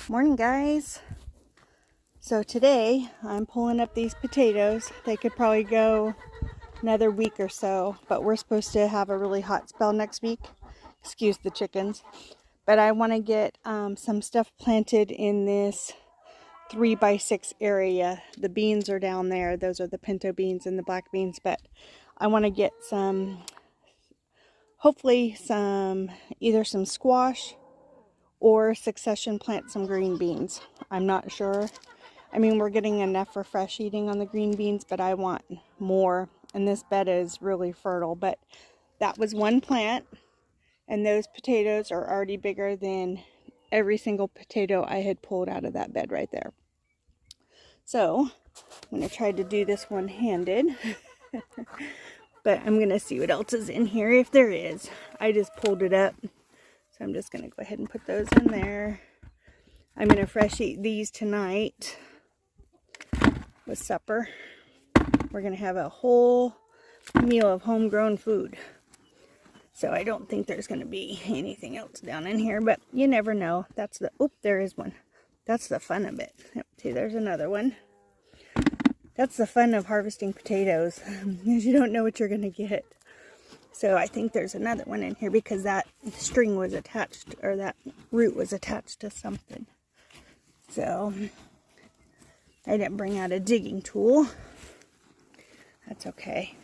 Morning, guys. So today I'm pulling up these potatoes. They could probably go another week or so, but we're supposed to have a really hot spell next week. Excuse the chickens. But I want to get some stuff planted in this 3x6 area. The beans are down there. Those are the pinto beans and the black beans, but I want to get hopefully either some squash or succession plant some green beans. I'm not sure. I mean, we're getting enough for fresh eating on the green beans, but I want more. And this bed is really fertile. But that was one plant, and those potatoes are already bigger than every single potato I had pulled out of that bed right there. So I'm going to try to do this one-handed. But I'm going to see what else is in here, if there is. I just pulled it up. So I'm just going to go ahead and put those in there. I'm going to fresh eat these tonight with supper. We're going to have a whole meal of homegrown food. So I don't think there's going to be anything else down in here, but you never know. That's the, oh, there is one. That's the fun of it. Yep, see, there's another one. That's the fun of harvesting potatoes, is you don't know what you're going to get. So I think there's another one in here because that string was attached, or that root was attached to something. So I didn't bring out a digging tool. That's okay.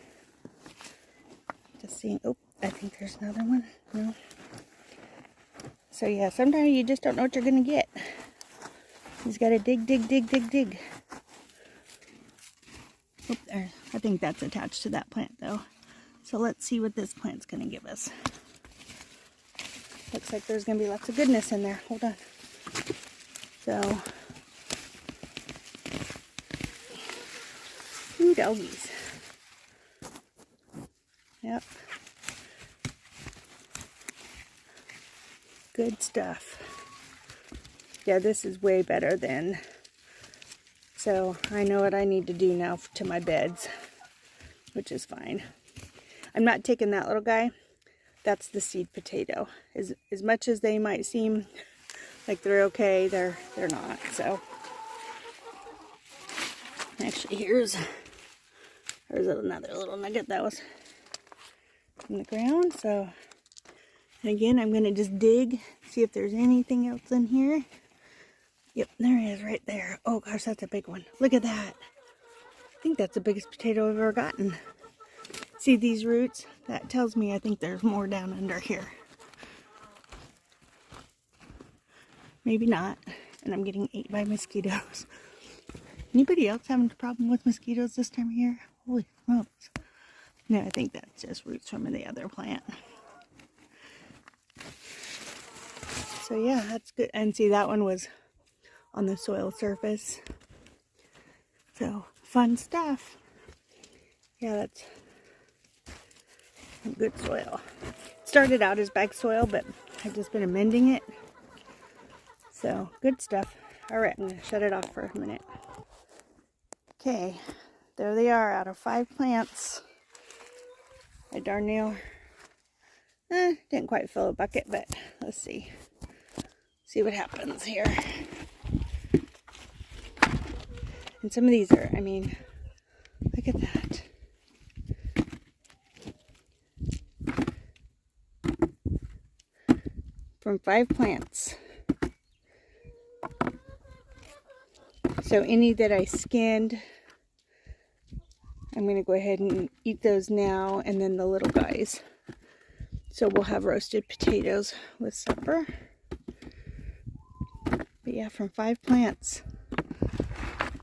Just seeing, oh, I think there's another one. No. So yeah, sometimes you just don't know what you're going to get. You just got to dig, dig, dig, dig, dig. Oh, there. I think that's attached to that plant though. So let's see what this plant's going to give us. Looks like there's going to be lots of goodness in there. Hold on. So, ooh, doggies. Yep. Good stuff. Yeah, this is way better than, so I know what I need to do now to my beds, which is fine. I'm not taking that little guy. That's the seed potato. As much as they might seem like they're okay, they're not. So actually there's another little nugget that was in the ground. So, and again, I'm going to just dig, see if there's anything else in here. Yep, there it is right there. Oh gosh, that's a big one. Look at that. I think that's the biggest potato I've ever gotten. See these roots? That tells me I think there's more down under here. Maybe not. And I'm getting ate by mosquitoes. Anybody else having a problem with mosquitoes this time of year? Holy smokes. No, I think that's just roots from the other plant. So yeah, that's good. And see, that one was on the soil surface. So, fun stuff. Yeah, that's good soil. Started out as bag soil, but I've just been amending it. So, good stuff. Alright, I'm going to shut it off for a minute. Okay, there they are out of 5 plants. I darn near didn't quite fill a bucket, but let's see. See what happens here. And some of these are, I mean, look at that. From 5 plants. So any that I skinned, I'm going to go ahead and eat those now, and then the little guys. So we'll have roasted potatoes with supper. But yeah, from 5 plants.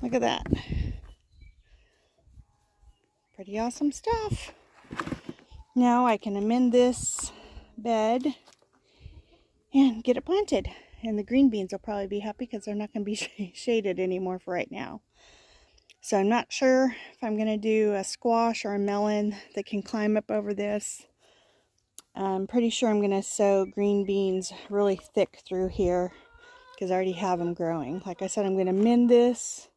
Look at that. Pretty awesome stuff. Now I can amend this bed and get it planted. And the green beans will probably be happy because they're not going to be shaded anymore for right now. So I'm not sure if I'm going to do a squash or a melon that can climb up over this. I'm pretty sure I'm going to sow green beans really thick through here because I already have them growing. Like I said, I'm going to mend this,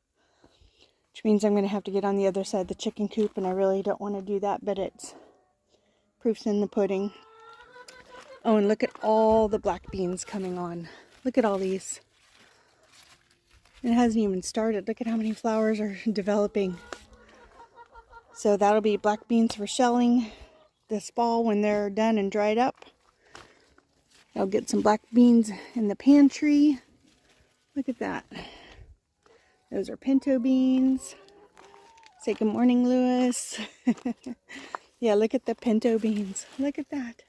which means I'm going to have to get on the other side of the chicken coop, and I really don't want to do that, but it's proof's in the pudding. Oh, and look at all the black beans coming on. Look at all these. It hasn't even started. Look at how many flowers are developing. So that'll be black beans for shelling this fall when they're done and dried up. I'll get some black beans in the pantry. Look at that. Those are pinto beans. Say good morning, Lewis. Yeah, look at the pinto beans. Look at that.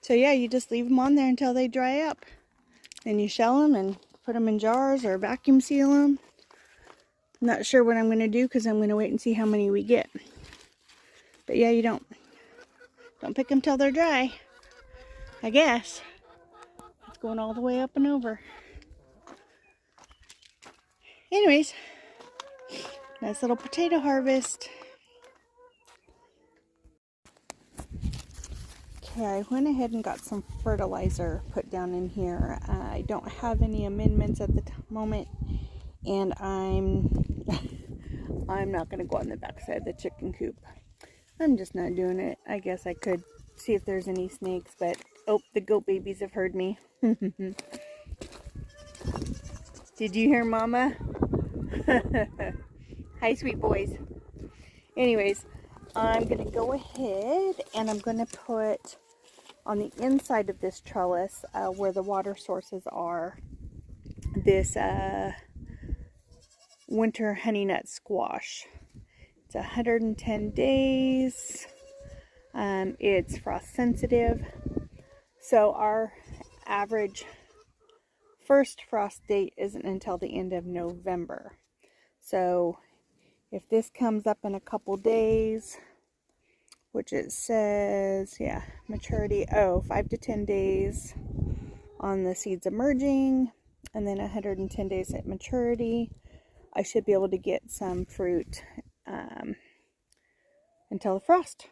So yeah, you just leave them on there until they dry up. Then you shell them and put them in jars or vacuum seal them. I'm not sure what I'm going to do because I'm going to wait and see how many we get. But yeah, you don't pick them till they're dry, I guess. It's going all the way up and over. Anyways, nice little potato harvest. Okay, I went ahead and got some fertilizer put down in here. I don't have any amendments at the moment, and I'm not going to go on the backside of the chicken coop. I'm just not doing it. I guess I could see if there's any snakes, but oh, the goat babies have heard me. Did you hear Mama? Hi, sweet boys. Anyways, I'm going to go ahead and I'm going to put on the inside of this trellis where the water sources are this winter honey nut squash. It's 110 days. It's frost sensitive. So our average first frost date isn't until the end of November. So if this comes up in a couple days, which it says, yeah, maturity, 5 to 10 days on the seeds emerging, and then 110 days at maturity, I should be able to get some fruit until the frost.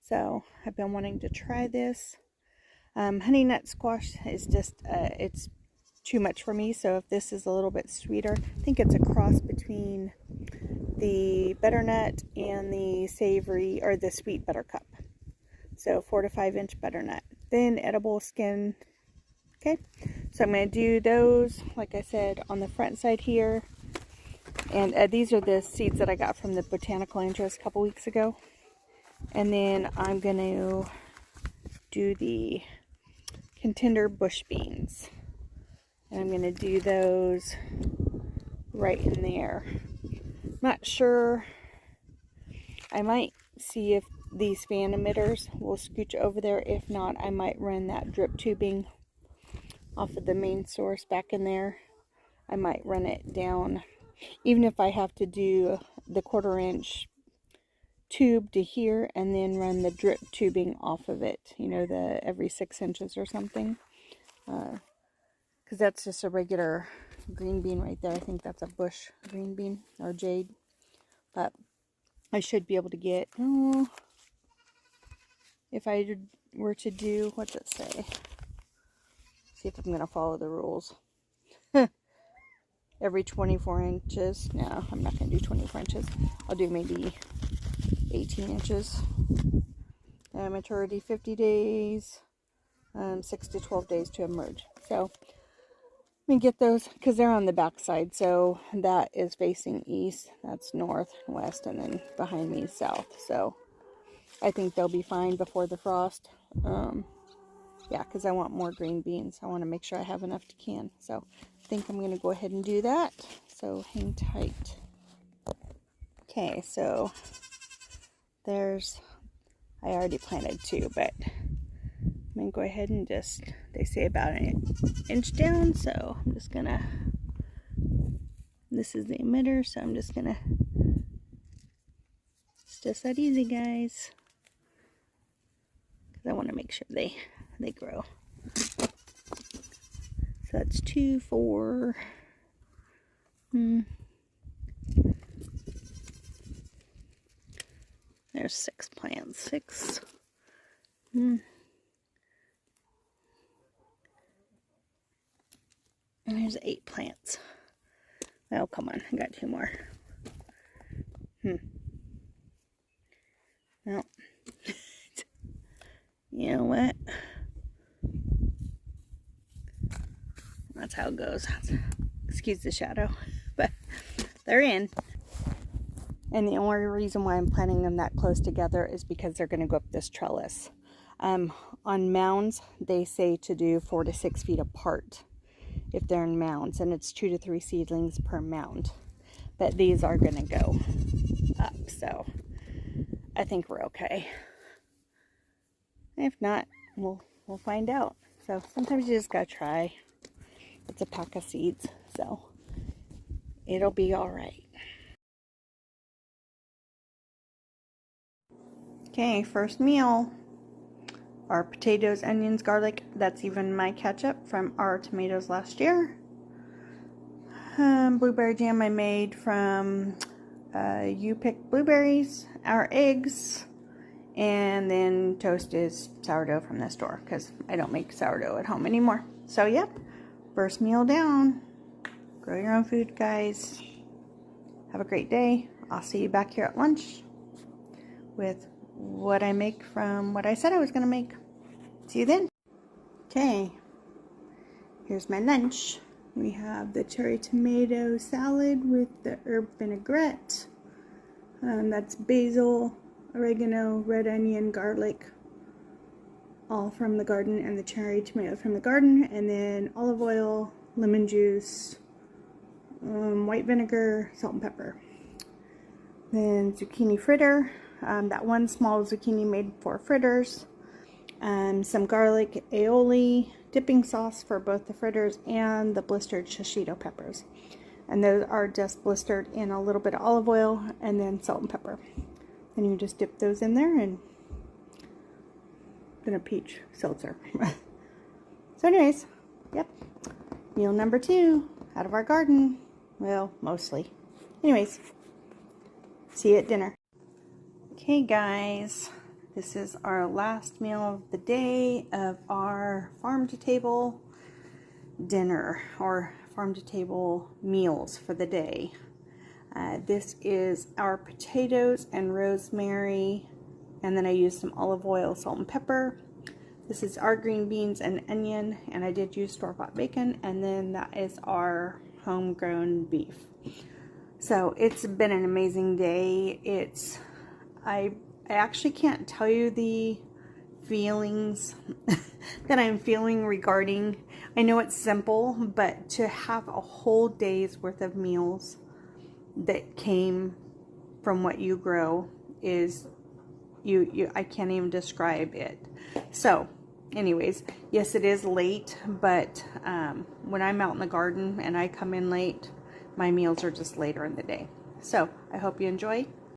So I've been wanting to try this. Honey nut squash is just, it's too much for me. So if this is a little bit sweeter, I think it's a cross between the butternut and the savory or the sweet buttercup. So 4 to 5 inch butternut, thin edible skin. Okay, so I'm going to do those, like I said, on the front side here. And these are the seeds that I got from the botanical interest a couple weeks ago. And then I'm going to do the contender bush beans. And I'm going to do those right in there. Not sure. I might see if these fan emitters will scooch over there. If not, I might run that drip tubing off of the main source back in there. I might run it down, even if I have to do the 1/4 inch tube to here and then run the drip tubing off of it, you know, the every 6 inches or something, because that's just a regular green bean right there. I think that's a bush green bean or jade, but I should be able to get, if I were to do, what's it say? See if I'm going to follow the rules. Every 24 inches. No, I'm not going to do 24 inches. I'll do maybe 18 inches. Maturity 50 days. 6 to 12 days to emerge. So, let me get those, because they're on the back side. So, that is facing east. That's north, west, and then behind me is south. So, I think they'll be fine before the frost. Yeah, because I want more green beans. I want to make sure I have enough to can. So, I think I'm going to go ahead and do that. So, hang tight. Okay, so there's, I already planted 2, but I'm going to go ahead and just, they say about an inch down. So, I'm just going to, this is the emitter. So, I'm just going to, it's just that easy, guys. Because I want to make sure they grow. So that's 2, 4. There's 6 plants. 6. And there's 8 plants. Oh, come on. I got 2 more. No. You know what? That's how it goes. Excuse the shadow. but they're in. And the only reason why I'm planting them that close together is because they're going to go up this trellis. On mounds, they say to do 4 to 6 feet apart if they're in mounds, and it's 2 to 3 seedlings per mound. But these are going to go up, so I think we're okay. If not, we'll find out. So sometimes you just gotta try. It's a pack of seeds, so it'll be all right. Okay, first meal. Our potatoes, onions, garlic. That's even my ketchup from our tomatoes last year. Blueberry jam I made from you picked blueberries. Our eggs. And then toast is sourdough from the store because I don't make sourdough at home anymore. So, yep, first meal down. Grow your own food, guys. Have a great day. I'll see you back here at lunch with what I make from what I said I was going to make. See you then. Okay, here's my lunch. We have the cherry tomato salad with the herb vinaigrette. That's basil, oregano, red onion, garlic, all from the garden, and the cherry tomato from the garden, and then olive oil, lemon juice, white vinegar, salt and pepper. Then zucchini fritter, that one small zucchini made for fritters, some garlic aioli, dipping sauce for both the fritters and the blistered shishito peppers. And those are just blistered in a little bit of olive oil and then salt and pepper. And you just dip those in there and then a peach seltzer. So anyways, yep. Meal number 2 out of our garden. Well, mostly. Anyways, see you at dinner. Okay guys, this is our last meal of the day of our farm to table dinner, or farm to table meals for the day. This is our potatoes and rosemary, and then I used some olive oil, salt and pepper. This is our green beans and onion, and I did use store-bought bacon, and then that is our homegrown beef. So it's been an amazing day. I actually can't tell you the feelings that I'm feeling regarding, I know it's simple, but to have a whole day's worth of meals that came from what you grow is, I can't even describe it. So anyways, yes, it is late, but when I'm out in the garden and I come in late, my meals are just later in the day. So I hope you enjoy.